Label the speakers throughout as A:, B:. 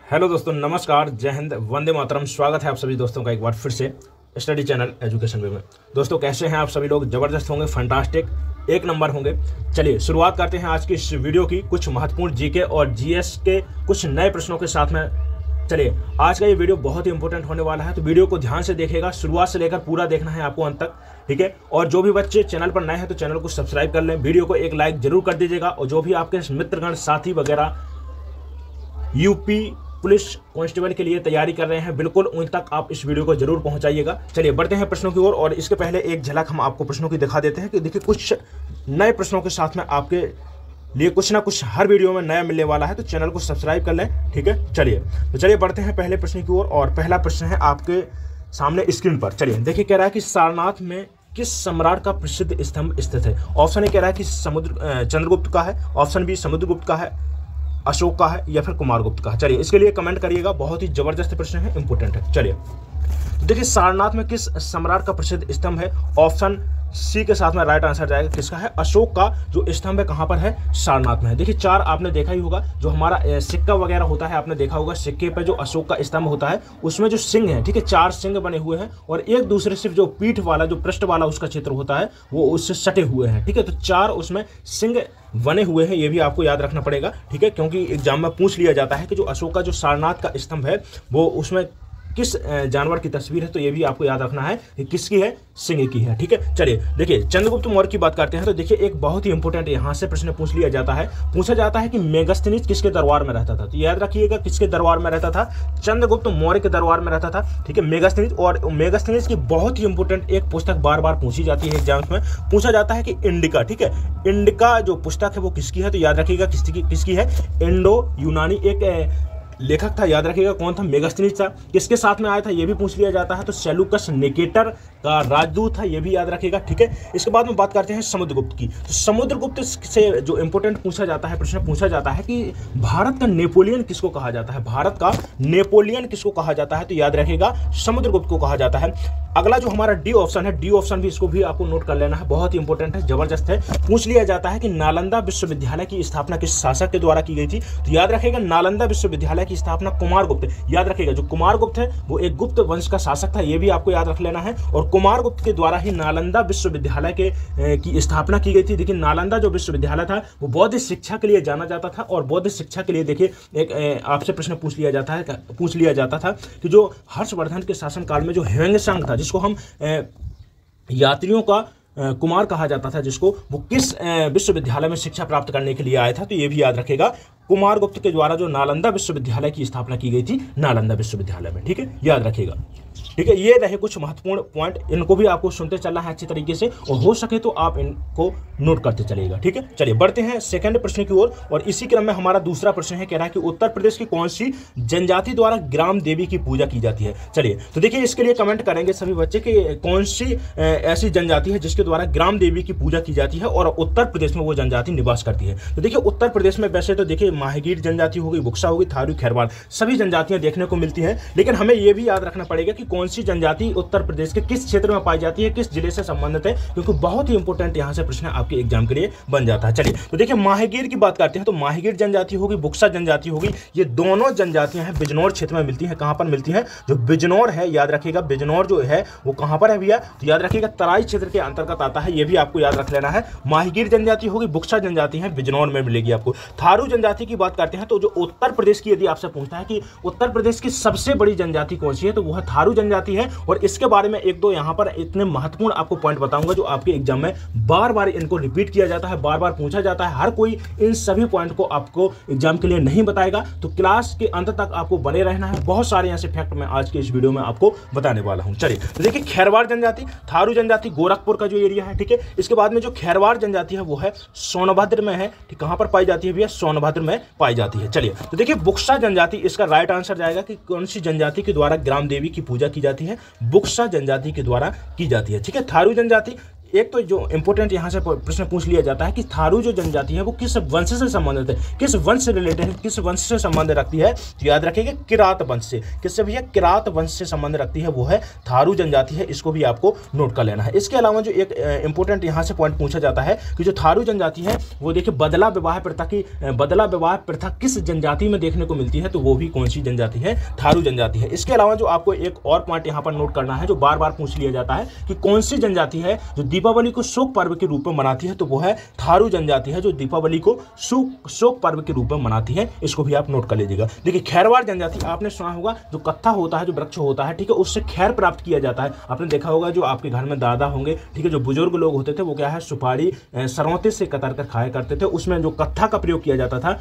A: Hello दोस्तों, नमस्कार, जय हिंद, वंदे मातरम। स्वागत है आप सभी दोस्तों का एक बार फिर से स्टडी चैनल एजुकेशन वे में। दोस्तों कैसे हैं आप सभी लोग? जबरदस्त होंगे, फंटास्टिक, एक नंबर होंगे। चलिए शुरुआत करते हैं आज की इस वीडियो की कुछ महत्वपूर्ण जीके और जीएस के कुछ नए प्रश्नों के साथ में। चलिए आज का ये वीडियो बहुत ही इंपॉर्टेंट होने वाला है, तो वीडियो को ध्यान से देखिएगा, शुरुआत से लेकर पूरा देखना है आपको अंत तक, ठीक है। और जो भी बच्चे चैनल पर नए हैं तो चैनल को सब्सक्राइब कर लें, वीडियो को एक लाइक जरूर कर दीजिएगा। और जो भी आपके मित्रगण साथी वगैरह यूपी पुलिस कांस्टेबल के लिए तैयारी कर रहे हैं, बिल्कुल उन तक आप इस वीडियो को जरूर पहुंचाइएगा। चलिए बढ़ते हैं प्रश्नों की ओर, और इसके पहले एक झलक हम आपको प्रश्नों की दिखा देते हैं कि देखिए कुछ नए प्रश्नों के साथ में आपके लिए कुछ ना कुछ हर वीडियो में नया मिलने वाला है, तो चैनल को सब्सक्राइब कर लें, ठीक है। चलिए बढ़ते हैं पहले प्रश्न की ओर, और पहला प्रश्न है आपके सामने स्क्रीन पर। चलिए देखिए, कह रहा है कि सारनाथ में किस सम्राट का प्रसिद्ध स्तंभ स्थित है? ऑप्शन ए कह रहा है कि चंद्रगुप्त का है, ऑप्शन बी समुद्रगुप्त का है, अशोक का है, या फिर कुमारगुप्त का है। चलिए इसके लिए कमेंट करिएगा, बहुत ही जबरदस्त प्रश्न है, इंपॉर्टेंट है। चलिए तो देखिए, सारनाथ में किस सम्राट का प्रसिद्ध स्तंभ है? ऑप्शन सी के साथ में राइट आंसर जाएगा, किसका है? अशोक का जो स्तंभ है कहां पर है? सारनाथ में है। देखिए चार आपने देखा ही होगा, जो हमारा सिक्का वगैरह होता है, आपने देखा होगा सिक्के पे जो अशोक का स्तंभ होता है उसमें जो सिंह है, ठीक है, चार सिंह बने हुए हैं, और एक दूसरे से जो पीठ वाला जो पृष्ठ वाला उसका चित्र होता है वो उससे सटे हुए हैं, ठीक है। तो चार उसमें सिंह बने हुए हैं, ये भी आपको याद रखना पड़ेगा, ठीक है, क्योंकि एग्जाम में पूछ लिया जाता है कि जो अशोक का जो सारनाथ का स्तंभ है वो उसमें किस जानवर की तस्वीर है, तो ये भी आपको याद रखना है कि किसकी है? सिंह की है, ठीक है। चलिए देखिए, चंद्रगुप्त मौर्य की बात करते हैं, तो देखिए एक बहुत ही इंपॉर्टेंट यहां से प्रश्न पूछा जाता है कि मेगास्थनीज किसके दरबार में रहता था? तो याद रखिएगा, किसके दरबार में रहता था? चंद्रगुप्त मौर्य के दरबार में रहता था, ठीक है, मेगास्थनीज। और मेगास्थनीज की बहुत ही इंपॉर्टेंट एक पुस्तक बार बार पूछी जाती है एग्जाम्स में, पूछा जाता है कि इंडिका, ठीक है, इंडिका जो पुस्तक है वो किसकी है? तो याद रखिएगा किसकी है? इंडो यूनानी एक लेखक था, याद रखिएगा कौन था? मेगास्थनीज था। किसके साथ में आया था ये भी पूछ लिया जाता है, तो सेल्यूकस निकेटर का राजदूत था, ये भी याद रखिएगा, ठीक है। इसके बाद में बात करते हैं समुद्रगुप्त की। तो समुद्रगुप्त से जो इंपॉर्टेंट प्रश्न पूछा जाता है कि भारत का नेपोलियन किसको कहा जाता है? भारत का नेपोलियन किसको कहा जाता है? तो याद रखिएगा समुद्रगुप्त को कहा जाता है। अगला जो हमारा डी ऑप्शन है, डी ऑप्शन भी इसको भी आपको नोट कर लेना है, बहुत ही इंपॉर्टेंट है, जबरदस्त है। पूछ लिया जाता है कि नालंदा विश्वविद्यालय की स्थापना किस शासक के द्वारा की गई थी? तो याद रखिएगा नालंदा विश्वविद्यालय की स्थापना कुमारगुप्त, याद रखिएगा जो कुमारगुप्त है वो एक गुप्त वंश का शासक था, ये भी आपको याद रख लेना है। और कुमारगुप्त के द्वारा ही नालंदा विश्वविद्यालय की स्थापना की गई थी। देखिए नालंदा जो विश्वविद्यालय था वो बौद्ध शिक्षा के लिए जाना जाता था, और बौद्ध शिक्षा के लिए देखिए एक आपसे प्रश्न पूछ लिया जाता था कि जो हर्षवर्धन के शासनकाल में जो ह्वेंगसांग था, जिसको हम यात्रियों का कुमार कहा जाता था, जिसको वो किस विश्वविद्यालय में शिक्षा प्राप्त करने के लिए आया था? तो ये भी याद रखेगा, कुमारगुप्त के द्वारा जो नालंदा विश्वविद्यालय की स्थापना की गई थी, नालंदा विश्वविद्यालय में, ठीक है, याद रखिएगा, ठीक है। ये रहे कुछ महत्वपूर्ण पॉइंट, इनको भी आपको सुनते चलना है अच्छी तरीके से, और हो सके तो आप इनको नोट करते चलिएगा, ठीक है। चलिए बढ़ते हैं सेकंड प्रश्न की ओर, और इसी क्रम में हमारा दूसरा प्रश्न है, कह रहा है कि उत्तर प्रदेश की कौन सी जनजाति द्वारा ग्राम देवी की पूजा की जाती है? चलिए तो देखिए, इसके लिए कमेंट करेंगे सभी बच्चे कि कौन सी ऐसी जनजाति है जिसके द्वारा ग्राम देवी की पूजा की जाती है और उत्तर प्रदेश में वो जनजाति निवास करती है। तो देखिए उत्तर प्रदेश में वैसे तो देखिए माहीगीर जनजाति होगी, बुक्सा होगी, थारू, खैरवाल, सभी जनजातियां देखने को मिलती हैं, लेकिन हमें यह भी याद रखना पड़ेगा कि कौन सी जनजाति उत्तर प्रदेश के किस क्षेत्र में पाई जाती है, किस जिले से संबंधित है, क्योंकि बहुत ही इंपॉर्टेंट यहां से प्रश्न आपके एग्जाम के लिए बन जाता है। चलिए तो देखिए, माहीगीर की बात करते हैं, तो माहीगीर जनजाति होगी, बुक्सा जनजाति होगी, ये दोनों जनजातियां हैं बिजनौर क्षेत्र में मिलती हैं। कहां पर मिलती हैं? जो बिजनौर है, याद रखिएगा बिजनौर जो है वो कहां पर है भैया? तो याद रखिएगा तराई क्षेत्र के अंतर्गत आता है, ये भी आपको याद रख लेना है। माहीगीर जनजाति होगी, बुक्सा जनजाति है, बिजनौर में मिलेगी आपको। थारू जनजाति की बात करते हैं, तो जो उत्तर प्रदेश की यदि आपसे पूछता है कि उत्तर प्रदेश की सबसे बड़ी जनजाति कौन सी है, तो वह थारू जनजाति है। और इसके बारे में एक दो यहां पर इतने महत्वपूर्ण आपको पॉइंट बताऊंगा जो आपके एग्जाम में बार बार इनको रिपीट किया जाता है, बार बार पूछा जाता है, हर कोई इन सभी पॉइंट को आपको एग्जाम के लिए नहीं बताएगा, तो क्लास के अंत तक आपको बने रहना है। बहुत सारे ऐसे फैक्ट मैं आज के इस वीडियो में आपको बताने वाला हूं। चलिए तो देखिए, खैरवाड़ जनजाति, थारू जनजाति गोरखपुर का जो एरिया है, ठीक है। इसके बाद में जो खैरवाड़ जनजाति है वो है सोनभद्र में है, ठीक, कहां पर पाई जाती है भैया? सोनभद्र में पाई जाती है। चलिए तो देखिए, बुक्सा जनजाति, इसका राइट आंसर जाएगा कि कौन सी जनजाति के द्वारा ग्राम देवी की पूजा की जाती है? बुक्सा जनजाति के द्वारा की जाती है, ठीक है। थारू जनजाति एक तो जो इंपॉर्टेंट यहाँ से प्रश्न पूछ लिया जाता है कि थारू जो जनजाति है वो किस वंश से संबंधित है, किस वंश से रिलेटेड है, किस वंश से संबंध रखती है, तो याद रखिएगा किरात वंश से। किससे भैया? किरात वंश से संबंध रखती है, वो है थारू जनजाति है। इसको भी आपको नोट कर लेना है। इसके अलावा जो एक इंपॉर्टेंट यहाँ से पॉइंट पूछा जाता है कि जो थारू जनजाति है वो देखिए बदला विवाह प्रथा किस जनजाति में देखने को मिलती है, तो वो भी कौन सी जनजाति है? थारू जनजाति है। इसके अलावा जो आपको एक और पॉइंट यहाँ पर नोट करना है, जो बार बार पूछ लिया जाता है कि कौन सी जनजाति है जो दीपावली को शोक पर्व के रूप में मनाती है, तो वो है थारू जनजाति है, जो दीपावली को शोक पर्व के रूप में मनाती है। इसको भी आप नोट कर लीजिएगा। देखिए खैरवाड़ जनजाति आपने सुना होगा, जो कत्था होता है, जो वृक्ष होता है, ठीक है, उससे खैर प्राप्त किया जाता है। आपने देखा होगा जो आपके घर में दादा होंगे, ठीक है, जो बुजुर्ग लोग होते थे वो क्या है, सुपारी सरौते से कतर कर खाया करते थे। उसमें जो कत्था का प्रयोग किया जाता था,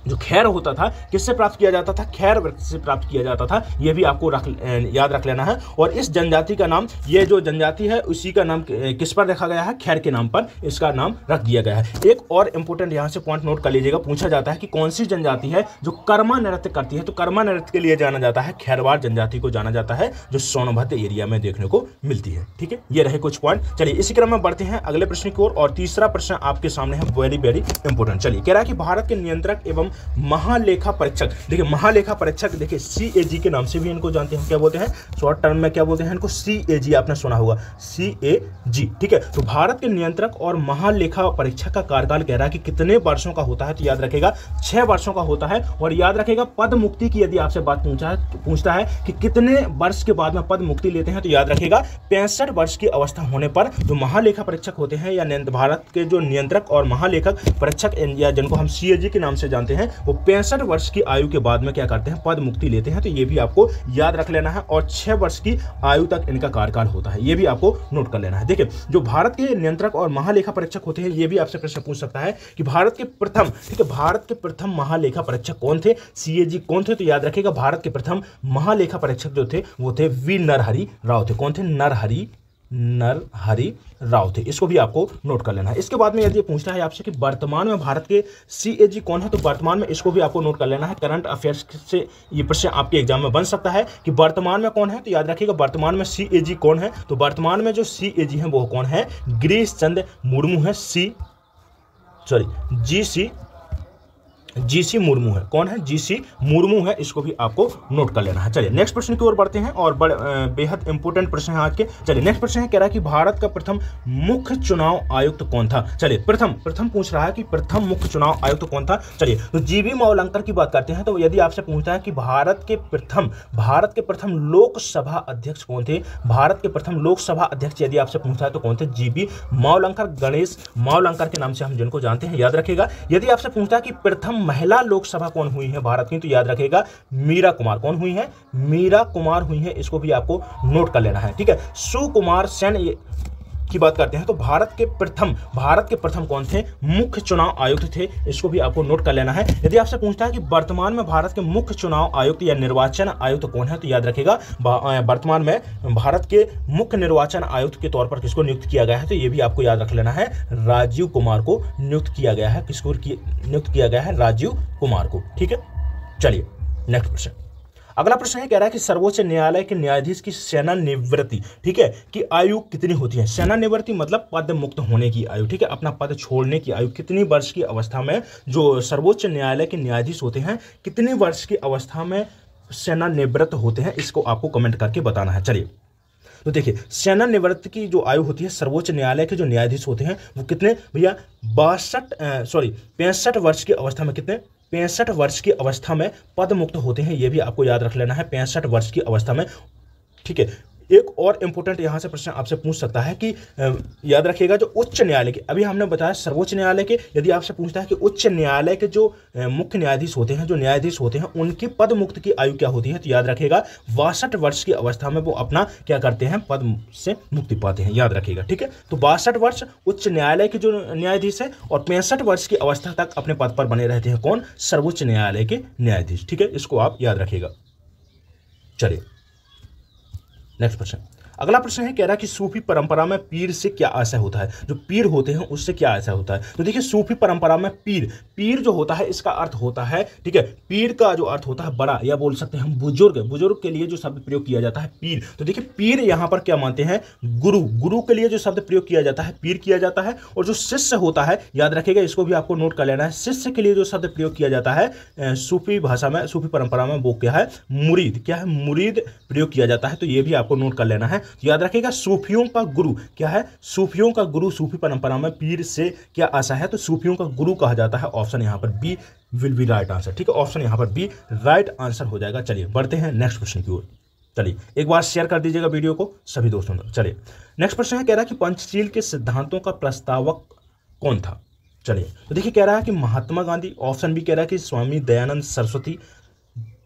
A: जो खैर होता था किससे प्राप्त किया जाता था? खैर वृक्ष से प्राप्त किया जाता था। ये भी आपको याद रख लेना है। और इस जनजाति का नाम, ये जो जनजाति है उसी का नाम किस पर रखा गया है? खैर के नाम पर इसका नाम रख दिया गया है। एक और इंपॉर्टेंट यहाँ से पॉइंट नोट कर लीजिएगा, पूछा जाता है कि कौन सी जनजाति है जो कर्मा नृत्य करती है, तो कर्मा नृत्य के लिए जाना जाता है खैरवाड़ जनजाति को जाना जाता है, जो सोनभद्र एरिया में देखने को मिलती है। ठीक है, ये रहे कुछ पॉइंट। चलिए इसी क्रम में बढ़ते हैं अगले प्रश्न की ओर। और तीसरा प्रश्न आपके सामने है, वेरी वेरी इंपॉर्टेंट। चलिए कह रहा है कि भारत के नियंत्रक एवं महालेखा परीक्षक, देखिए महालेखा परीक्षक, देखिए CAG के नाम से भी इनको जानते हैं, क्या बोलते हैं शॉर्ट टर्म में, क्या बोलते हैं इनको? CAG, आपने सुना होगा CAG। ठीक है, तो भारत के नियंत्रक और महालेखा परीक्षक का कार्यकाल कह रहा है कि कितने वर्षों का होता है, तो याद रखेगा 6 वर्षों का होता है। और याद रखेगा पद मुक्ति की यदि आपसे बात पूछता है कि कितने वर्ष के बाद में पद मुक्ति लेते हैं, तो याद रखेगा 65 वर्ष की अवस्था होने पर जो महालेखा परीक्षक होते हैं या भारत के जो नियंत्रक और महालेखक परीक्षक या जिनको हम CAG के नाम से जानते हैं, वो 65 वर्ष की आयु के बाद में क्या करते हैं? पद मुक्ति लेते हैं। तो ये भी आपको याद रख लेना है। और 6 वर्ष की आयु तक इनका कार्यकाल होता है, ये भी आपको नोट कर लेना है। देखिए जो भारत के नियंत्रक और महालेखा परीक्षक होते हैं, ये भी आपसे प्रश्न पूछ सकता है कि भारत के प्रथम, ठीक है, भारत के प्रथम महालेखा परीक्षक कौन थे? CAG कौन थे? तो याद रखिएगा भारत के प्रथम महालेखा परीक्षक जो थे वो थे V नरहरि राव थे। कौन थे? नरहरि राव थे। इसको भी आपको नोट कर लेना है। इसके बाद में यदि पूछता है आपसे कि वर्तमान में भारत के CAG कौन है, तो वर्तमान में इसको भी आपको नोट कर लेना है। करंट अफेयर्स से ये प्रश्न आपके एग्जाम में बन सकता है कि वर्तमान में कौन है, तो याद रखिएगा वर्तमान में CAG कौन है। तो वर्तमान में जो CAG है वो कौन है? गिरीश चंद्र मुर्मू है। GC मुर्मू है। कौन है? GC मुर्मू है। इसको भी आपको नोट कर लेना है। चलिए नेक्स्ट प्रश्न की ओर बढ़ते हैं और बेहद इंपॉर्टेंट प्रश्न है आज के। चलिए नेक्स्ट प्रश्न है, कह रहा है कि भारत का प्रथम मुख्य चुनाव आयुक्त कौन था? चलिए प्रथम पूछ रहा है कि प्रथम मुख्य चुनाव आयुक्त कौन था। चलिए तो GV मावलंकर की बात करते हैं। तो यदि आपसे पूछता है कि भारत के प्रथम लोकसभा अध्यक्ष कौन थे, भारत के प्रथम लोकसभा अध्यक्ष यदि आपसे पूछता है तो कौन थे? GV मावलंकर, गणेश मावलंकर के नाम से हम जिनको जानते हैं, याद रखिएगा। यदि आपसे पूछता है कि प्रथम महिला लोकसभा कौन हुई है भारत की, तो याद रखिएगा मीरा कुमार। कौन हुई है? मीरा कुमार हुई है। इसको भी आपको नोट कर लेना है। ठीक है, सुकुमार सेन की बात करते हैं तो भारत के प्रथम कौन थे? मुख्य चुनाव आयुक्त थे। इसको भी आपको नोट कर लेना है। यदि आपसे पूछता है कि वर्तमान में भारत के मुख्य चुनाव आयुक्त या निर्वाचन आयुक्त कौन है, तो याद रखिएगा वर्तमान में भारत के मुख्य निर्वाचन आयुक्त के तौर पर किसको नियुक्त किया गया है, तो ये भी आपको याद रख लेना है। राजीव कुमार को नियुक्त किया गया है। किसको नियुक्त किया गया है? राजीव कुमार को। ठीक है, चलिए नेक्स्ट प्रश्न। अगला प्रश्न है, कह रहा है कि सर्वोच्च न्यायालय के न्यायाधीश की सेवानिवृत्ति, ठीक है, की आयु कितनी होती है? सेवानिवृत्ति मतलब पद मुक्त होने की आयु। ठीक है, अपना पद छोड़ने की आयु कितनी वर्ष की अवस्था में जो सर्वोच्च न्यायालय के न्यायाधीश होते हैं, कितनी वर्ष की अवस्था में सेवानिवृत्त होते हैं? इसको आपको कमेंट करके बताना है। चलिए तो देखिए सेवानिवृत्ति की जो आयु होती है सर्वोच्च न्यायालय के जो न्यायाधीश होते हैं वो कितने भैया? 65 वर्ष की अवस्था में, कितने? 65 वर्ष की अवस्था में पद मुक्त होते हैं। ये भी आपको याद रख लेना है, 65 वर्ष की अवस्था में। ठीक है, एक और इंपॉर्टेंट यहां से प्रश्न आपसे पूछ सकता है कि याद रखिएगा जो उच्च न्यायालय के, अभी हमने बताया सर्वोच्च न्यायालय के, यदि आपसे पूछता है कि उच्च न्यायालय के जो मुख्य न्यायाधीश होते हैं, जो न्यायाधीश होते हैं, उनकी पद मुक्त की आयु क्या होती है, तो याद रखिएगा 62 वर्ष की अवस्था में वो अपना क्या करते हैं, पद से मुक्ति पाते हैं, याद रखिएगा। ठीक है, तो 62 वर्ष उच्च न्यायालय के जो न्यायाधीश है और 65 वर्ष की अवस्था तक अपने पद पर बने रहते हैं। कौन? सर्वोच्च न्यायालय के न्यायाधीश। ठीक है, इसको आप याद रखिएगा। चलिए नेक्स्ट प्रश्न। अगला प्रश्न है, कह रहा है कि सूफी परंपरा में पीर से क्या आशय होता है, जो पीर होते हैं उससे क्या आशय होता है। तो देखिए सूफी परंपरा में पीर जो होता है इसका अर्थ होता है, ठीक है, पीर का जो अर्थ होता है बड़ा, या बोल सकते हैं हम बुजुर्ग के लिए जो शब्द प्रयोग किया जाता है पीर। तो देखिए पीर यहां पर क्या मानते हैं, गुरु के लिए जो शब्द प्रयोग किया जाता है पीर किया जाता है। और जो शिष्य होता है, याद रखिएगा इसको भी आपको नोट कर लेना है, शिष्य के लिए जो शब्द प्रयोग किया जाता है सूफी भाषा में, सूफी परंपरा में, वो क्या है, मुरीद। क्या है, मुरीद प्रयोग किया जाता है। तो ये भी आपको नोट कर लेना है। तो याद रखिएगा सूफियों का गुरु क्या है, सूफियों का गुरु, सूफी परंपरा में पीर से क्या आशा है, तो सूफियों का गुरु कहा जाता है। ऑप्शन यहां पर B will be right answer, ठीक है, ऑप्शन यहां पर बी राइट आंसर हो जाएगा। चलिए बढ़ते हैं नेक्स्ट प्रश्न की ओर। चलिए एक बार शेयर कर दीजिएगा वीडियो को सभी दोस्तों तक। चलिए नेक्स्ट प्रश्न है, कह रहा है कि पंचशील के सिद्धांतों का प्रस्तावक कौन था। चलिए तो देखिए कह रहा है कि महात्मा गांधी, ऑप्शन बी कह रहा है कि स्वामी दयानंद सरस्वती,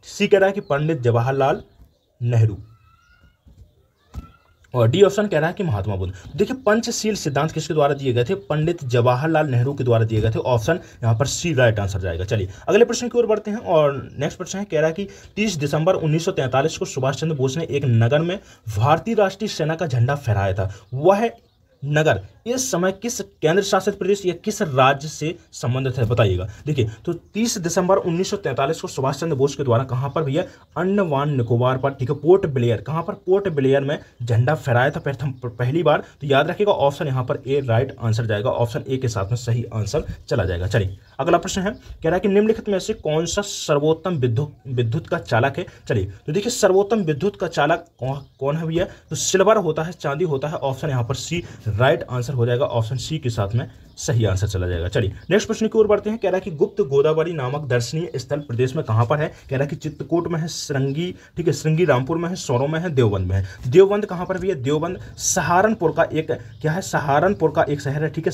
A: सी कह रहा है कि पंडित जवाहरलाल नेहरू, और डी ऑप्शन कह रहा है कि महात्मा बुद्ध। देखिए पंचशील सिद्धांत किसके द्वारा दिए गए थे, पंडित जवाहरलाल नेहरू के द्वारा दिए गए थे। ऑप्शन यहां पर सी राइट आंसर जाएगा। चलिए अगले प्रश्न की ओर बढ़ते हैं और नेक्स्ट प्रश्न है, कह रहा है कि 30 दिसंबर 1943 को सुभाष चंद्र बोस ने एक नगर में भारतीय राष्ट्रीय सेना का झंडा फहराया था। वह नगर इस समय किस केंद्र शासित प्रदेश या किस राज्य से संबंधित है, बताइएगा। देखिए तो 30 दिसंबर 1943 को सुभाष चंद्र बोस के द्वारा कहां पर भैया, अंडमान निकोबार पर, ठीक है, पोर्ट ब्लेयर, कहां पर, पोर्ट ब्लेयर में झंडा फहराया था पहली बार। तो याद रखिएगा ऑप्शन यहां पर ए राइट आंसर जाएगा, ऑप्शन ए के साथ में सही आंसर चला जाएगा। चलिए अगला प्रश्न है, कह रहा है कि निम्नलिखित में से कौन सा सर्वोत्तम विद्युत का चालक है। चलिए तो देखिए सर्वोत्तम विद्युत का चालक कौन है भैया, तो सिल्वर होता है, चांदी होता है। ऑप्शन यहां पर सी राइट आंसर हो जाएगा, ऑप्शन सी के साथ में सही आंसर चला जाएगा। चलिए नेक्स्ट प्रश्न की ओर बढ़ते हैं, कह रहा है कि गुप्त गोदावरी नामक दर्शनीय स्थल प्रदेश में कहां पर है। कह रहा है कि चित्रकूट में है, श्रृंगी, ठीक है, श्रृंगी रामपुर में है, सोरो में है, देवबंद में है। देवबंद कहां पर भी है, देवबंद सहारनपुर का एक क्या है, सहारनपुर का एक शहर है, ठीक है,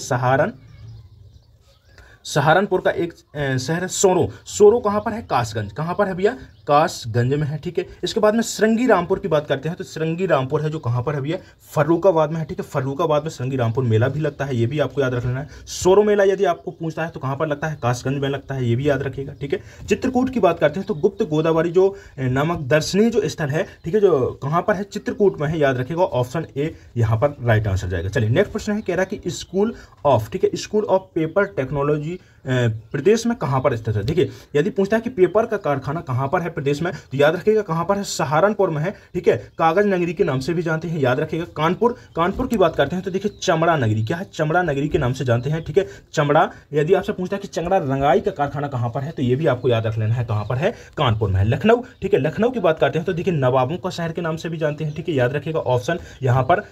A: सहारनपुर का एक शहर है सोरो कहां पर है, कासगंज, कहां पर है भैया, कासगंज में है, ठीक है। इसके बाद में श्रृंगी रामपुर की बात करते हैं, तो श्रृंगी रामपुर है जो कहां पर है भैया, फर्रुखाबाद में है, ठीक है, फर्रुखाबाद में श्रृंगी रामपुर मेला भी लगता है, ये भी आपको याद रख लेना है। सोरो मेला यदि आपको पूछता है तो कहां पर लगता है, कासगंज में लगता है, ये भी याद रखिएगा, ठीक है। चित्रकूट की बात करते हैं तो गुप्त गोदावरी जो नामक दर्शनीय जो स्थल है, ठीक है, जो कहां पर है, चित्रकूट में है, याद रखिएगा, ऑप्शन ए यहां पर राइट आंसर जाएगा। चलिए नेक्स्ट प्रश्न है, कह रहा है कि स्कूल ऑफ, ठीक है, स्कूल ऑफ पेपर टेक्नोलॉजी प्रदेश में कहां पर स्थित है। देखिए यदि पूछता है कि पेपर का कारखाना कहां पर है प्रदेश में, तो याद रखिएगा कहां पर है, सहारनपुर में है, ठीक है, कागज नगरी के नाम से भी जानते हैं, याद रखिएगा। कानपुर की बात करते हैं तो देखिए चमड़ा नगरी, क्या है, चमड़ा नगरी के नाम से जानते हैं, ठीक है, चमड़ा। यदि आपसे पूछता है कि चमड़ा रंगाई का कारखाना कहां पर है, तो ये भी आपको याद रख लेना है, कहां पर है, कानपुर में है। लखनऊ, ठीक है, लखनऊ की बात करते हैं तो देखिए नवाबों का शहर के नाम से भी जानते हैं, ठीक है, याद रखिएगा, ऑप्शन यहां पर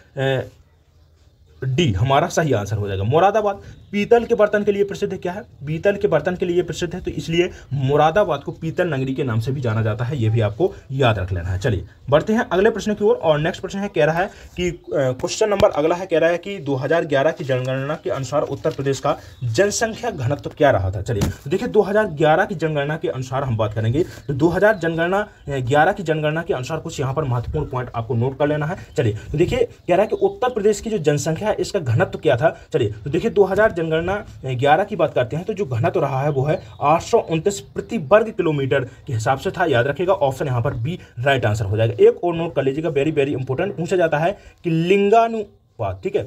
A: डी हमारा सही आंसर हो जाएगा। मुरादाबाद पीतल के बर्तन के लिए प्रसिद्ध है, क्या है, पीतल के बर्तन के लिए प्रसिद्ध है, तो इसलिए मुरादाबाद को पीतल नगरी के नाम से भी जाना जाता है, ये भी आपको याद रख लेना है। चलिए बढ़ते हैं अगले प्रश्न की ओर और नेक्स्ट प्रश्न है, कह रहा है कि क्वेश्चन नंबर अगला है, कह रहा है कि 2011 की जनगणना के अनुसार उत्तर प्रदेश का जनसंख्या घनत्व क्या रहा था। चलिए तो देखिए 2011 की जनगणना के अनुसार हम बात करेंगे, तो 2011 की जनगणना के अनुसार कुछ यहाँ पर महत्वपूर्ण पॉइंट आपको नोट कर लेना है। चलिए तो देखिए कह रहा है कि उत्तर प्रदेश की जो जनसंख्या है इसका घनत्व क्या था। चलिए तो देखिए 2000 जनगणना 11 की बात करते हैं तो जो घनत्व रहा है वो है 829 प्रति वर्ग किलोमीटर के हिसाब से था, याद रखिएगा, ऑप्शन यहां पर बी राइट आंसर हो जाएगा। एक और नोट कर लीजिएगा, वेरी वेरी इंपॉर्टेंट, पूछा जाता है कि लिंगानुपात, ठीक है,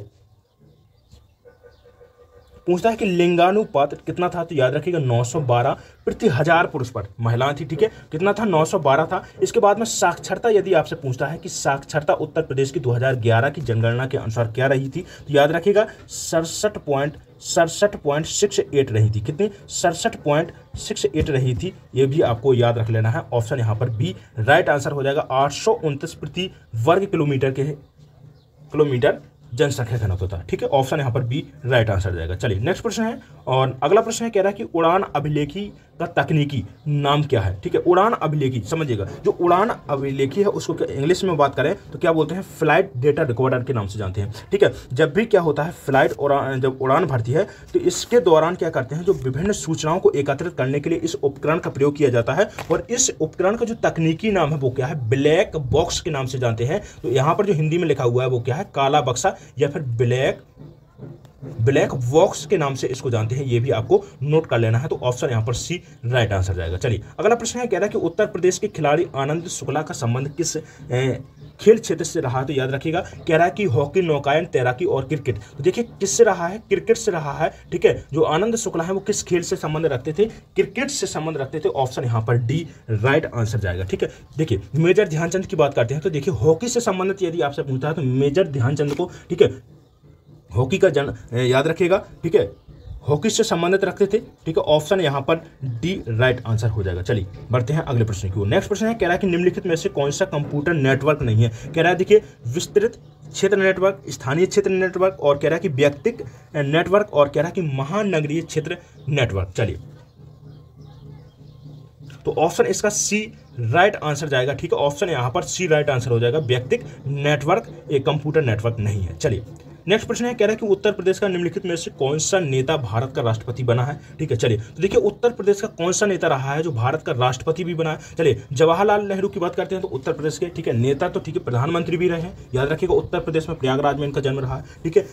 A: पूछता है कि लिंगानुपात कितना था, तो याद रखिएगा 912 प्रति हजार पुरुष पर महिलाएं थी, ठीक है, कितना था, 912 था। इसके बाद में साक्षरता यदि आपसे पूछता है कि साक्षरता उत्तर प्रदेश की 2011 की जनगणना के अनुसार क्या रही थी, तो याद रखिएगा 67.68 रही थी, कितनी, 67.68 रही थी, ये भी आपको याद रख लेना है, ऑप्शन यहाँ पर बी राइट आंसर हो जाएगा। 829 प्रति वर्ग किलोमीटर जनसंख्या घनत्व था, ठीक है, ऑप्शन यहाँ पर बी राइट आंसर जाएगा। चलिए नेक्स्ट प्रश्न है और अगला प्रश्न है, कह रहा है कि उड़ान अभिलेखी का तकनीकी नाम क्या है, ठीक है, उड़ान अभिलेखी, समझिएगा, जो उड़ान अभिलेखी है उसको इंग्लिश में बात करें तो क्या बोलते हैं, फ्लाइट डेटा रिकॉर्डर के नाम से जानते हैं, ठीक है। जब भी क्या होता है फ्लाइट जब उड़ान भरती है तो इसके दौरान क्या करते हैं, जो विभिन्न सूचनाओं को एकत्रित करने के लिए इस उपकरण का प्रयोग किया जाता है और इस उपकरण का जो तकनीकी नाम है वो क्या है, ब्लैक बॉक्स के नाम से जानते हैं। तो यहाँ पर जो हिंदी में लिखा हुआ है वो क्या है, काला बक्सा या फिर ब्लैक बॉक्स के नाम से इसको जानते हैं, ये भी आपको नोट कर लेना है, तो ऑप्शन यहां पर सी राइट आंसर जाएगा। चलिए अगला प्रश्न है, कह रहा है कि उत्तर प्रदेश के खिलाड़ी आनंद शुक्ला का संबंध किस खेल क्षेत्र से रहा है तो याद रखिएगा कह रहा है कि हॉकी, नौकायन, तैराकी और क्रिकेट। तो देखिए किससे रहा है, क्रिकेट से रहा है, ठीक है। जो आनंद शुक्ला है वो किस खेल से संबंध रखते थे, क्रिकेट से संबंध रखते थे। ऑप्शन यहाँ पर डी राइट आंसर जाएगा, ठीक है। देखिए मेजर ध्यानचंद की बात करते हैं तो देखिए हॉकी से संबंधित यदि आपसे पूछता है तो मेजर ध्यानचंद को, ठीक है, हॉकी का जन्म याद रखिएगा, ठीक है, हॉकी से संबंधित रखते थे, ठीक है। ऑप्शन यहाँ पर डी राइट आंसर हो जाएगा। चलिए बढ़ते हैं अगले प्रश्न की ओर। नेक्स्ट प्रश्न है, कह रहा है कि निम्नलिखित में से कौन सा कंप्यूटर नेटवर्क नहीं है। कह रहा है देखिए विस्तृत क्षेत्र नेटवर्क, स्थानीय क्षेत्र नेटवर्क, और कह रहा है कि व्यक्तिक नेटवर्क, और कह रहा है कि महानगरीय क्षेत्र नेटवर्क। चलिए तो ऑप्शन इसका सी राइट आंसर जाएगा, ठीक है। ऑप्शन यहाँ पर सी राइट आंसर हो जाएगा, व्यक्तिक नेटवर्क एक कंप्यूटर नेटवर्क नहीं है। चलिए नेक्स्ट प्रश्न है, कह रहा है कि उत्तर प्रदेश का निम्नलिखित में से कौन सा नेता भारत का राष्ट्रपति बना है, ठीक है। चलिए तो देखिए उत्तर प्रदेश का कौन सा नेता रहा है जो भारत का राष्ट्रपति भी बना है। चलिए जवाहरलाल नेहरू की बात करते हैं तो उत्तर प्रदेश के, ठीक है, नेता तो ठीक है, प्रधानमंत्री भी रहे हैं, याद रखिएगा। उत्तर प्रदेश में प्रयागराज में इनका जन्म रहा है, ठीक है।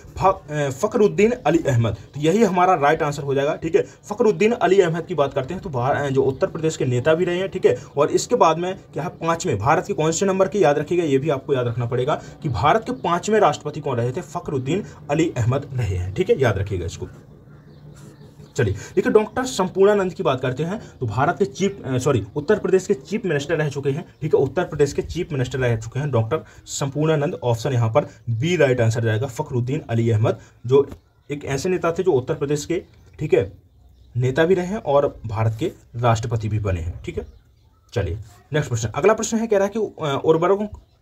A: फखरुद्दीन अली अहमद, तो यही हमारा राइट आंसर हो जाएगा, ठीक है। फखरुद्दीन अली अहमद की बात करते हैं तो जो उत्तर प्रदेश के नेता भी रहे हैं, ठीक है। और इसके बाद में क्या है, 5वें भारत के कौन से नंबर की, याद रखिएगा, ये भी आपको याद रखना पड़ेगा कि भारत के 5वें राष्ट्रपति कौन रहे थे, फखरुद्दीन अली अहमद रहे हैं, ठीक है, याद रखिएगा इसको। चलिए देखिए डॉक्टर संपूर्णानंद की बात करते हैं तो भारत के उत्तर प्रदेश के चीफ मिनिस्टर रह चुके हैं, ठीक है। उत्तर प्रदेश के चीफ मिनिस्टर रह चुके हैं डॉक्टर संपूर्णानंद। ऑप्शन यहाँ पर बी राइट आंसर जाएगा, फखरुद्दीन अली अहमद, जो एक ऐसे नेता थे जो उत्तर प्रदेश के, ठीक है, नेता भी रहे हैं और भारत के राष्ट्रपति भी बने हैं, ठीक है। चलिए नेक्स्ट प्रश्न, अगला प्रश्न है, कह रहा है कि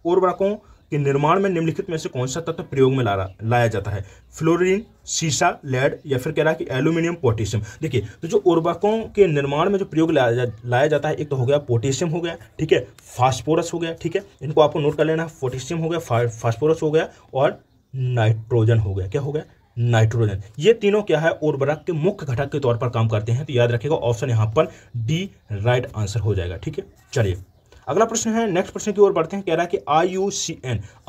A: उर्वरकों के निर्माण में निम्नलिखित में से कौन सा तत्व प्रयोग में लाया जाता है। फ्लोरीन, सीसा, लेड, या फिर कह रहा है कि एल्यूमिनियम, पोटेशियम। देखिए तो जो उर्वरकों के निर्माण में जो प्रयोग लाया जाता है, एक तो हो गया पोटेशियम हो गया, ठीक है, फास्फोरस हो गया, ठीक है, इनको आपको नोट कर लेना। पोटेशियम हो गया, फास्फोरस हो गया, और नाइट्रोजन हो गया। क्या हो गया, नाइट्रोजन। ये तीनों क्या है, उर्वरक के मुख्य घटक के तौर पर काम करते हैं, तो याद रखिएगा ऑप्शन यहाँ पर डी राइट आंसर हो जाएगा, ठीक है। चलिए अगला प्रश्न है, नेक्स्ट प्रश्न की ओर बढ़ते हैं। कह रहा है कि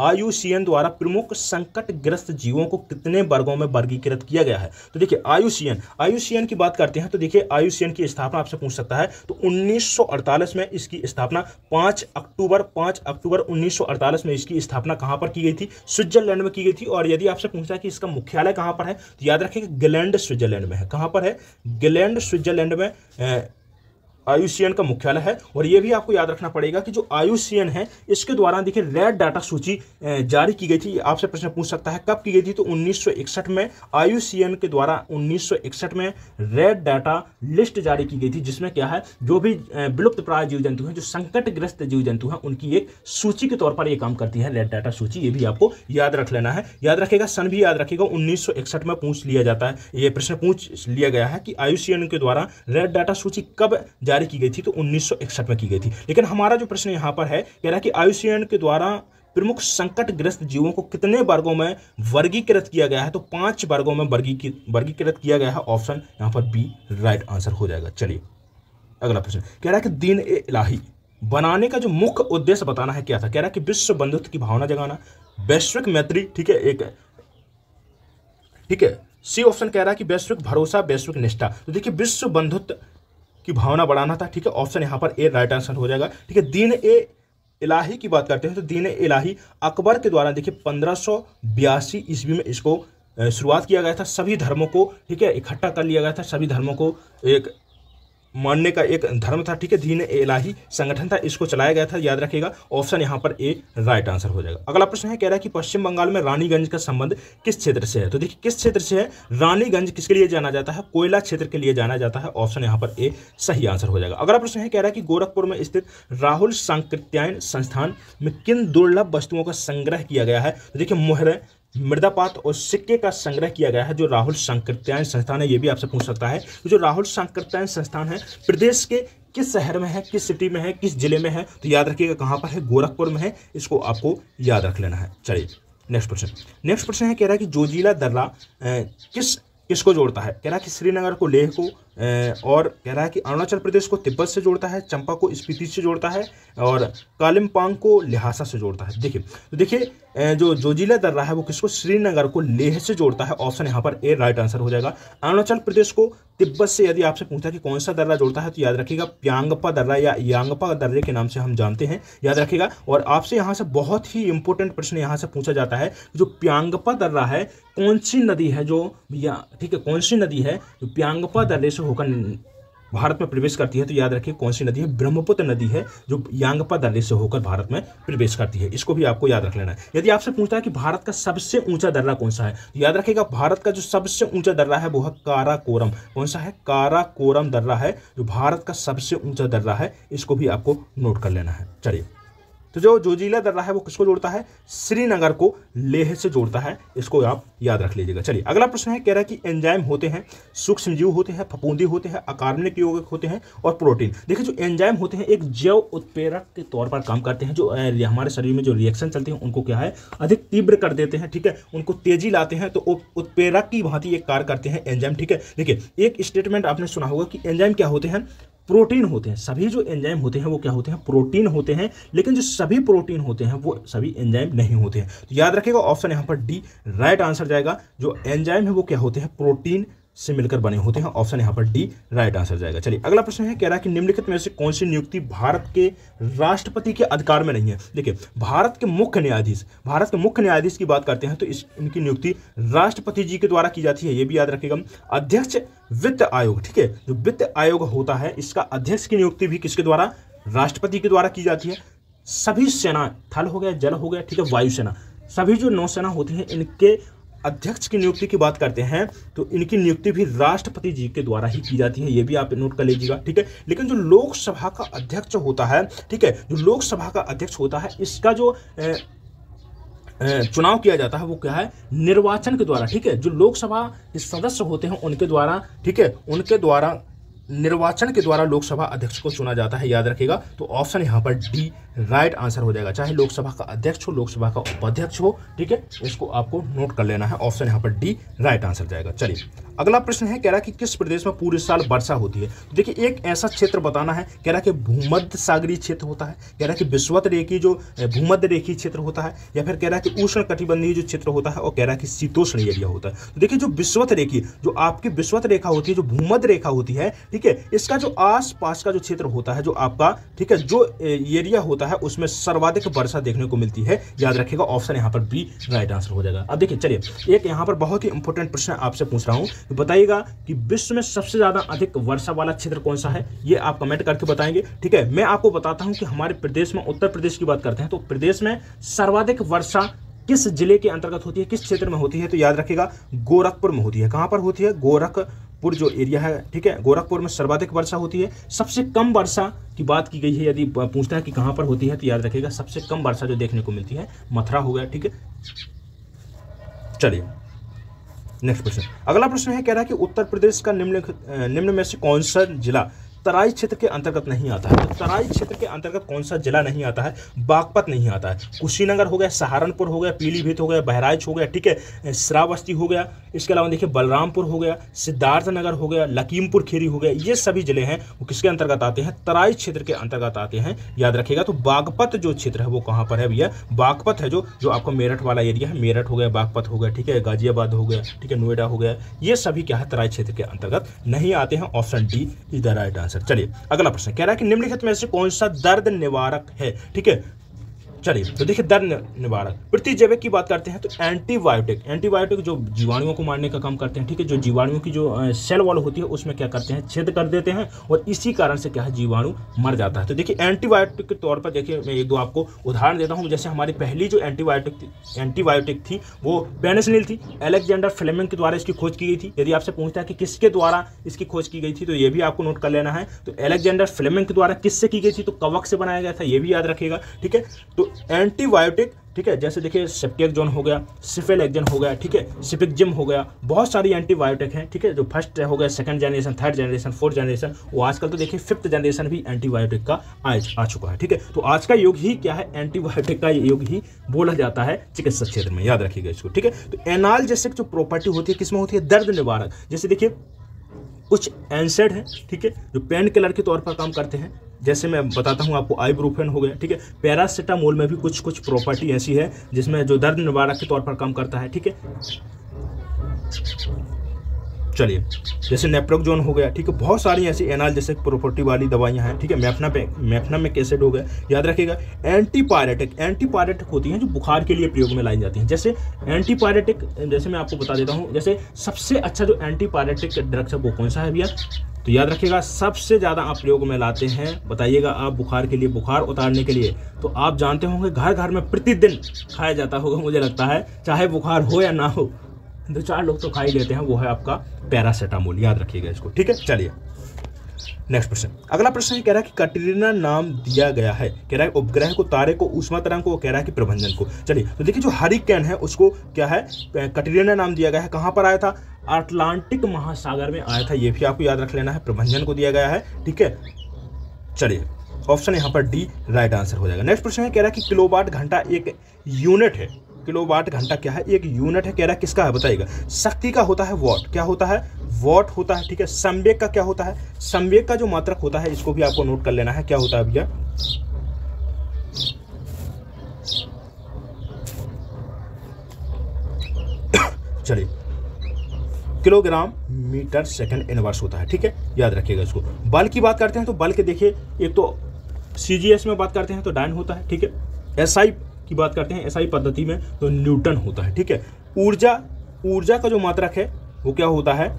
A: IUCN द्वारा प्रमुख संकटग्रस्त जीवों को कितने वर्गों में वर्गीकृत किया गया है। तो देखिए IUCN की बात करते हैं तो देखिए IUCN की स्थापना आपसे पूछ सकता है तो 1948 में इसकी स्थापना 5 अक्टूबर 1948 में इसकी स्थापना कहां पर की गई थी, स्विट्जरलैंड में की गई थी। और यदि आपसे पूछता है कि इसका मुख्यालय कहां पर है तो याद रखिएगा गिलैंड स्विट्जरलैंड में है। कहां पर है, गिलैंड स्विट्जरलैंड में IUCN का मुख्यालय है। और यह भी आपको याद रखना पड़ेगा कि जो IUCN है इसके द्वारा देखिए रेड डाटा सूची जारी की गई थी। आपसे प्रश्न पूछ सकता है कब की गई थी, तो 1961 में IUCN के द्वारा 1961 में रेड डाटा लिस्ट जारी की गई थी, जिसमें क्या है, जो भी विलुप्त प्राय जीव जंतु हैं, जो संकटग्रस्त जीव जंतु हैं, उनकी एक सूची के तौर पर यह काम करती है रेड डाटा सूची। ये भी आपको याद रख लेना है, याद रखेगा, सन भी याद रखेगा, 1961 में पूछ लिया जाता है, यह प्रश्न पूछ लिया गया है कि IUCN के द्वारा रेड डाटा सूची कब जारी की गई थी, तो 1961 में की गई थी। लेकिन हमारा जो प्रश्न यहां पर है, कह रहा है कि IUCN के द्वारा प्रमुख संकटग्रस्त जीवों को कितने वर्गों में वर्गीकृत किया गया है, तो 5 वर्गों में वर्गीकृत किया गया है। ऑप्शन यहां पर बी राइट आंसर हो जाएगा। चलिए अगला प्रश्न, कह रहा है कि दीन ए इलाही बनाने का जो मुख्य उद्देश्य बताना है, क्या था। कह रहा है कि विश्व बंधुत्व की भावना जगाना, वैश्विक मैत्री, ठीक है, ठीक है। सी ऑप्शन कह रहा है कि वैश्विक भरोसा, वैश्विक निष्ठा। तो देखिए विश्व बंधुत्व की भावना बढ़ाना था, ठीक है। ऑप्शन यहां पर ए राइट आंसर हो जाएगा, ठीक है। दीन ए इलाही की बात करते हैं तो दीन ए इलाही अकबर के द्वारा देखिए 1582 ईस्वी में इसको शुरुआत किया गया था। सभी धर्मों को, ठीक है, इकट्ठा कर लिया गया था, सभी धर्मों को एक मानने का एक धर्म था, ठीक है। दीन ए इलाही संगठन था, इसको चलाया गया था, याद रखिएगा। ऑप्शन यहां पर ए राइट आंसर हो जाएगा। अगला प्रश्न है, कह रहा है कि पश्चिम बंगाल में रानीगंज का संबंध किस क्षेत्र से है। तो देखिए किस क्षेत्र से है, रानीगंज किसके लिए जाना जाता है, कोयला क्षेत्र के लिए जाना जाता है। ऑप्शन यहां पर ए सही आंसर हो जाएगा। अगला प्रश्न है, कह रहा है कि गोरखपुर में स्थित राहुल सांकृत्यायन संस्थान में किन दुर्लभ वस्तुओं का संग्रह किया गया है। तो देखिए मोहरें, मृदापात और सिक्के का संग्रह किया गया है, जो राहुल सांकृत्यायन संस्थान है। ये भी आपसे पूछ सकता है तो जो राहुल सांकृत्यायन संस्थान है प्रदेश के किस शहर में है, किस सिटी में है, किस जिले में है, तो याद रखिएगा कहां पर है, गोरखपुर में है। इसको आपको याद रख लेना है। चलिए नेक्स्ट प्रश्न है, कह रहा है कि जोजिला दर्रा किसको जोड़ता है। कह रहा है कि श्रीनगर को लेह को और कह रहा है कि अरुणाचल प्रदेश को तिब्बत से जोड़ता है, चंपा को स्पीति से जोड़ता है और कालिम्पोंग को ल्हासा से जोड़ता है। देखिए जो जोजिला दर्रा है वो किसको, श्रीनगर को लेह से जोड़ता है। ऑप्शन यहाँ पर ए राइट आंसर हो जाएगा। अरुणाचल प्रदेश को तिब्बत से यदि आपसे पूछा कि कौन सा दर्रा जोड़ता है तो याद रखिएगा प्यांगपा दर्रा या यांगपा दर्रे के नाम से हम जानते हैं, याद रखिएगा। और आपसे यहाँ से बहुत ही इंपॉर्टेंट प्रश्न यहाँ से पूछा जाता है, जो प्यांगपा दर्रा है कौन सी नदी है जो, ठीक है, कौन सी नदी है जो प्यांगपा दर्रे से होकर भारत में प्रवेश करती है, तो याद रखिए कौन सी नदी है, ब्रह्मपुत्र नदी है जो यांगपा दर्रे से होकर भारत में प्रवेश करती है। इसको भी आपको याद रख लेना है। यदि आपसे पूछता है कि भारत का सबसे ऊंचा दर्रा कौन सा है, तो याद रखिएगा भारत का जो सबसे ऊंचा दर्रा है वो है काराकोरम। कौन सा है, काराकोरम दर्रा है जो भारत का सबसे ऊंचा दर्रा है। इसको भी आपको नोट कर लेना है। चलिए, तो जो जोजिला दर्रा है वो किसको जोड़ता है, श्रीनगर को लेह से जोड़ता है। इसको आप याद रख लीजिएगा। चलिए, अगला प्रश्न है, कह रहा है कि एंजाइम होते हैं, सूक्ष्मजीव होते हैं, फफूंदी होते हैं, अकार्बनिक यौगिक होते हैं और प्रोटीन। देखिए, जो एंजाइम होते हैं एक जैव उत्प्रेरक के तौर पर काम करते हैं। जो हमारे शरीर में जो रिएक्शन चलते हैं उनको क्या है, अधिक तीव्र कर देते हैं, ठीक है, उनको तेजी लाते हैं, तो उत्प्रेरक की भांति एक कार्य करते हैं एंजाइम, ठीक है। देखिए, एक स्टेटमेंट आपने सुना होगा कि एंजाइम क्या होते हैं, प्रोटीन होते हैं। सभी जो एंजाइम होते हैं वो क्या होते हैं, प्रोटीन होते हैं, लेकिन जो सभी प्रोटीन होते हैं वो सभी एंजाइम नहीं होते हैं। तो याद रखिएगा ऑप्शन यहाँ पर डी राइट आंसर जाएगा। जो एंजाइम है वो क्या होते हैं, प्रोटीन से मिलकर बने होते हैं। ऑप्शन यहाँ पर डी राइट आंसर जाएगा। चलिए, अगला प्रश्न है, कह रहा है कि निम्नलिखित में से कौन सी नियुक्ति भारत के राष्ट्रपति के अधिकार में नहीं है। देखिए, भारत के मुख्य न्यायाधीश की बात करते हैं तो इनकी नियुक्ति राष्ट्रपति जी के द्वारा की जाती है, ये भी याद रखिएगा। अध्यक्ष वित्त आयोग, ठीक है, जो वित्त आयोग होता है इसका अध्यक्ष की नियुक्ति भी किसके द्वारा, राष्ट्रपति के द्वारा की जाती है। सभी सेना, थल हो गया, जल हो गया, ठीक है, वायुसेना, सभी जो नौसेना होती है इनके अध्यक्ष की नियुक्ति की बात करते हैं तो इनकी नियुक्ति भी राष्ट्रपति जी के द्वारा ही की जाती है, ये भी आप नोट कर लीजिएगा, ठीक है। लेकिन जो लोकसभा का अध्यक्ष होता है, ठीक है, जो लोकसभा का अध्यक्ष होता है इसका जो चुनाव किया जाता है वो क्या है, निर्वाचन के द्वारा, ठीक है। जो लोकसभा के सदस्य होते हैं उनके द्वारा, ठीक है, उनके द्वारा निर्वाचन के द्वारा लोकसभा अध्यक्ष को चुना जाता है, याद रखिएगा। तो ऑप्शन यहाँ पर डी राइट आंसर हो जाएगा। चाहे लोकसभा का अध्यक्ष हो, लोकसभा का उपाध्यक्ष हो, ठीक है, इसको आपको नोट कर लेना है। ऑप्शन यहाँ पर डी राइट आंसर जाएगा। चलिए, अगला प्रश्न है, कह रहा है कि किस प्रदेश में पूरे साल वर्षा होती है। तो देखिए, एक ऐसा क्षेत्र बताना है, कह रहा है कि भूमध्य सागरीय क्षेत्र होता है, कह रहा है कि विषुवत रेखीय जो भूमध्य रेखीय क्षेत्र होता है, या फिर कह रहा है कि उष्ण कटिबंधीय जो क्षेत्र होता है, और कह रहा है कि शीतोष्ण एरिया होता है। तो देखिए, जो विषुवत रेखीय, जो आपकी विषुवत रेखा होती है, जो भूमध्य रेखा होती है, ठीक है, इसका जो आसपास का जो क्षेत्र होता है, जो आपका, ठीक है, जो एरिया होता है उसमें सर्वाधिक वर्षा देखने को मिलती है, याद रखिएगा। ऑप्शन यहाँ पर बी राइट आंसर हो जाएगा। अब देखिए, चलिए, एक यहाँ पर बहुत ही इंपॉर्टेंट प्रश्न आपसे पूछ रहा हूँ, बताइएगा कि विश्व में सबसे ज्यादा अधिक वर्षा वाला क्षेत्र कौन सा है, ये आप कमेंट करके बताएंगे, ठीक है। मैं आपको बताता हूं कि हमारे प्रदेश में, उत्तर प्रदेश की बात करते हैं तो प्रदेश में सर्वाधिक वर्षा किस जिले के अंतर्गत होती है, किस क्षेत्र में होती है, तो याद रखिएगा गोरखपुर में होती है। कहां पर होती है, गोरखपुर जो एरिया है, ठीक है, गोरखपुर में सर्वाधिक वर्षा होती है। सबसे कम वर्षा की बात की गई है, यदि पूछता है कि कहां पर होती है तो याद रखिएगा सबसे कम वर्षा जो देखने को मिलती है मथुरा हो गया, ठीक है। चलिए, नेक्स्ट प्रश्न, अगला प्रश्न है, कह रहा है कि उत्तर प्रदेश का निम्न में से कौन सा जिला तराई क्षेत्र के अंतर्गत नहीं आता है। तो तराई क्षेत्र के अंतर्गत कौन सा जिला नहीं आता है, बागपत नहीं आता है। कुशीनगर हो गया, सहारनपुर हो गया, पीलीभीत हो गया, बहराइच हो गया, ठीक है, श्रावस्ती हो गया, इसके अलावा देखिए बलरामपुर हो गया, सिद्धार्थनगर हो गया, लखीमपुर खीरी हो गया, ये सभी जिले हैं वो किसके अंतर्गत आते हैं, तराई क्षेत्र के अंतर्गत आते हैं, याद रखिएगा। तो बागपत जो क्षेत्र है वो कहाँ पर है भैया, बागपत है जो आपको मेरठ वाला एरिया है, मेरठ हो गया, बागपत हो गया, ठीक है, गाजियाबाद हो गया, ठीक है, नोएडा हो गया, ये सभी क्या है, तराई क्षेत्र के अंतर्गत नहीं आते हैं। Option D is the right answer. चलिए, अगला प्रश्न कह रहा है कि निम्नलिखित में से कौन सा दर्द निवारक है, ठीक है। चलिए, तो देखिए, दर्द निवारक प्रतिजैविक की बात करते हैं तो एंटीबायोटिक जो जीवाणुओं को मारने का काम करते हैं, ठीक है, जो जीवाणुओं की जो सेल वॉल होती है उसमें क्या करते हैं, छेद कर देते हैं और इसी कारण से क्या है, जीवाणु मर जाता है। तो देखिए, एंटीबायोटिक के तौर पर देखिए मैं एक दो आपको उदाहरण देता हूँ। जैसे हमारी पहली जो एंटीबायोटिक थी वो पेनिसिलिन थी, अलेक्जेंडर फ्लेमिंग के द्वारा इसकी खोज की गई थी। यदि आपसे पूछता है कि किसके द्वारा इसकी खोज की गई थी तो ये भी आपको नोट कर लेना है। तो अलेक्जेंडर फ्लेमिंग के द्वारा किससे की गई थी, तो कवक से बनाया गया था, ये भी याद रखिएगा, ठीक है। तो एंटीबायोटिक, ठीक है, जैसे देखिए सेप्टेक्सोन हो गया, सिफेलेक्जेन हो गया, ठीक है, सिपिकजिम हो गया, बहुत सारी एंटीबायोटिक हैं, ठीक है, जो फर्स्ट हो गया, second generation, third generation, fourth generation, वो आजकल तो देखिए फिफ्थ जनरेशन भी एंटीबायोटिक का आ चुका है, ठीक है। तो आज का युग ही क्या है, एंटीबायोटिक का युग ही बोला जाता है चिकित्सा क्षेत्र में, याद रखिएगा इसको, ठीक है। तो एनाल्जेसिक जो प्रॉपर्टी होती है किसमें होती है, दर्द निवारक। जैसे देखिए कुछ एनसेड हैं, ठीक है, जो पेन किलर के तौर पर काम करते हैं। जैसे मैं बताता हूँ आपको, आइब्रूफेन हो गया, ठीक है। पैरासीटामोल में भी कुछ कुछ प्रॉपर्टी ऐसी है जिसमें जो दर्द निवारक के तौर पर काम करता है, ठीक है। चलिए, जैसे नेप्रोक्सोन हो गया, ठीक है। बहुत सारी ऐसी एनाल्जेसिक प्रॉपर्टी वाली दवाइयां हैं, ठीक है। मेफनामिक एसिड हो गया, याद रखिएगा। एंटीपायरेटिक होती हैं जो बुखार के लिए प्रयोग में लाई जाती हैं। जैसे एंटीपायरेटिक, जैसे मैं आपको बता देता हूँ, जैसे सबसे अच्छा जो एंटीपायरेटिक ड्रग्स है वो कौन सा है भैया, तो याद रखिएगा सबसे ज़्यादा आप प्रयोग में लाते हैं, बताइएगा आप, बुखार के लिए, बुखार उतारने के लिए। तो आप जानते होंगे घर घर में प्रतिदिन खाया जाता होगा, मुझे लगता है, चाहे बुखार हो या ना हो, 2-4 लोग तो खा ही लेते हैं, वो है आपका पैरासीटामोल, याद रखिएगा इसको, ठीक है। चलिए नेक्स्ट प्रश्न, अगला प्रश्न ये कह रहा है कि कटरीना नाम दिया गया है, कह रहा है उपग्रह को, तारे को, ऊष्मा तरंग को, कह रहा है कि प्रभंजन को। चलिए, तो देखिए जो हरिकेन है उसको क्या है, कटरीना नाम दिया गया है। कहाँ पर आया था, अटलांटिक महासागर में आया था, ये भी आपको याद रख लेना है। प्रभंजन को दिया गया है, ठीक है। चलिए, ऑप्शन यहाँ पर डी राइट आंसर हो जाएगा। नेक्स्ट प्रश्न है, कह रहा है कि किलोवाट घंटा एक यूनिट है। किलोवाट घंटा क्या है, एक यूनिट है, कह रहा है किसका है, बताइएगा। शक्ति का होता है वॉट, क्या होता है, वॉट होता है, ठीक है। संवेग का क्या होता है, संवेग का जो मात्रक होता है, इसको भी आपको नोट कर लेना है, क्या होता है भैया, चलिए, किलोग्राम मीटर सेकंड इनवर्स होता है, ठीक है, याद रखिएगा इसको। बल की बात करते हैं तो बल के देखिए, एक तो सीजीएस में बात करते हैं तो डायन होता है, ठीक है। एसआई की बात करते हैं, एसआई पद्धति में तो न्यूटन होता है, ठीक है। ऊर्जा का जो मात्रक है वो क्या होता है,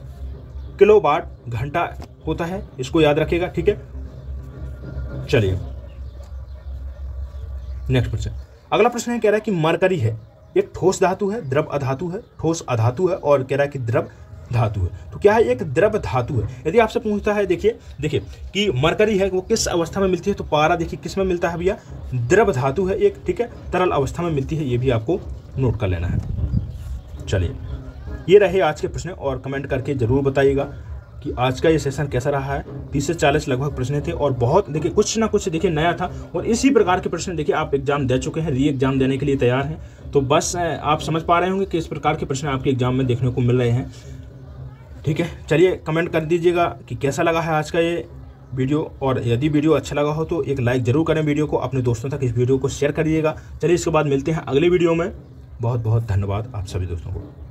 A: किलोवाट घंटा होता है, इसको याद रखिएगा, ठीक है। चलिए नेक्स्ट प्रश्न, अगला प्रश्न है, कह रहा है कि मरकरी है, एक ठोस धातु है, द्रव अधातु है, ठोस अधातु है, और कह रहा है कि द्रव धातु है। तो क्या है, एक द्रव धातु है। यदि आपसे पूछता है, देखिए कि मरकरी है वो किस अवस्था में मिलती है, तो पारा देखिए किस में मिलता है भैया, द्रव धातु है एक, ठीक है, तरल अवस्था में मिलती है, ये भी आपको नोट कर लेना है। चलिए, ये रहे आज के प्रश्न, और कमेंट करके जरूर बताइएगा कि आज का ये सेशन कैसा रहा है। 30 से 40 लगभग प्रश्न थे, और बहुत देखिए कुछ ना कुछ देखिए नया था, और इसी प्रकार के प्रश्न देखिए आप एग्जाम दे चुके हैं, री एग्जाम देने के लिए तैयार हैं। तो बस आप समझ पा रहे होंगे कि इस प्रकार के प्रश्न आपके एग्जाम में देखने को मिल रहे हैं, ठीक है। चलिए, कमेंट कर दीजिएगा कि कैसा लगा है आज का ये वीडियो, और यदि वीडियो अच्छा लगा हो तो एक लाइक जरूर करें वीडियो को, अपने दोस्तों तक इस वीडियो को शेयर करिएगा। चलिए, इसके बाद मिलते हैं अगले वीडियो में। बहुत बहुत धन्यवाद आप सभी दोस्तों को।